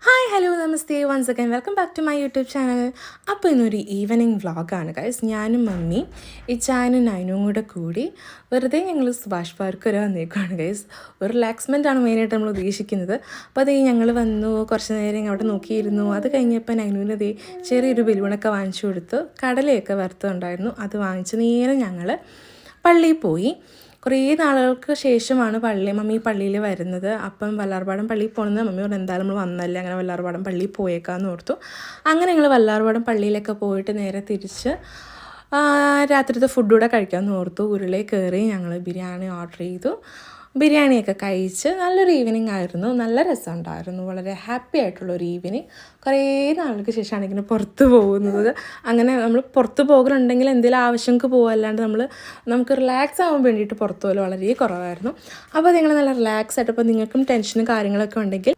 Hi hello നമസ്തേ once again welcome back to my YouTube channel. അപ്പോൾ ഇന്നൊരു evening വ്ളോഗാണ് ഗൈസ്. ഞാനും മമ്മി ഇച്ചാനും നൈനും കൂടി വെറുതെ ഞങ്ങൾ സുഭാഷ് പാർക്ക് വരെ വന്നേക്കുവാണ് ഗൈസ്. ഒരു റിലാക്സ്മെൻ്റ് ആണ് മെയിനായിട്ട് നമ്മൾ ഉദ്ദേശിക്കുന്നത്. അപ്പോൾ അതേ ഞങ്ങൾ വന്നു, കുറച്ച് നേരം അവിടെ നോക്കിയിരുന്നു. അത് കഴിഞ്ഞപ്പോൾ നൈനുവിന് അതേ ചെറിയൊരു ബലൂണൊക്കെ വാങ്ങിച്ചു കൊടുത്തു. കടലയൊക്കെ വറുത്തുണ്ടായിരുന്നു, അത് വാങ്ങിച്ച് നേരെ ഞങ്ങൾ പള്ളിയിൽ പോയി. കുറേ നാളുകൾക്ക് ശേഷമാണ് മമ്മി പള്ളിയിൽ വരുന്നത്. അപ്പം വല്ലാർപാടം പള്ളിയിൽ പോകുന്നത് മമ്മി പറഞ്ഞു എന്തായാലും നമ്മൾ വന്നല്ലേ, അങ്ങനെ വല്ലാർപാടം പള്ളിയിൽ പോയേക്കാമെന്ന് ഓർത്തു. അങ്ങനെ ഞങ്ങൾ വല്ലാർപാടം പള്ളിയിലൊക്കെ പോയിട്ട് നേരെ തിരിച്ച് രാത്രിത്തെ ഫുഡ് കൂടെ കഴിക്കാമെന്ന് ഓർത്തു. ഉരുളയിൽ കയറി ഞങ്ങൾ ബിരിയാണി ഓർഡർ ചെയ്തു. ബിരിയാണിയൊക്കെ കഴിച്ച് നല്ലൊരു ഈവനിങ് ആയിരുന്നു. നല്ല രസമുണ്ടായിരുന്നു. വളരെ ഹാപ്പി ആയിട്ടുള്ളൊരു ഈവനിങ്. കുറേ നാളുകൾക്ക് ശേഷമാണ് ഇങ്ങനെ പുറത്ത് പോകുന്നത്. അങ്ങനെ നമ്മൾ പുറത്ത് പോകലുണ്ടെങ്കിൽ എന്തെങ്കിലും ആവശ്യങ്ങൾക്ക് പോകുമല്ലാണ്ട് നമുക്ക് റിലാക്സ് ആവാൻ വേണ്ടിയിട്ട് പുറത്ത് പോലും വളരെ കുറവായിരുന്നു. അപ്പോൾ നിങ്ങൾ നല്ല റിലാക്സ് ആയിട്ട്, ഇപ്പോൾ നിങ്ങൾക്കും ടെൻഷനും കാര്യങ്ങളൊക്കെ ഉണ്ടെങ്കിൽ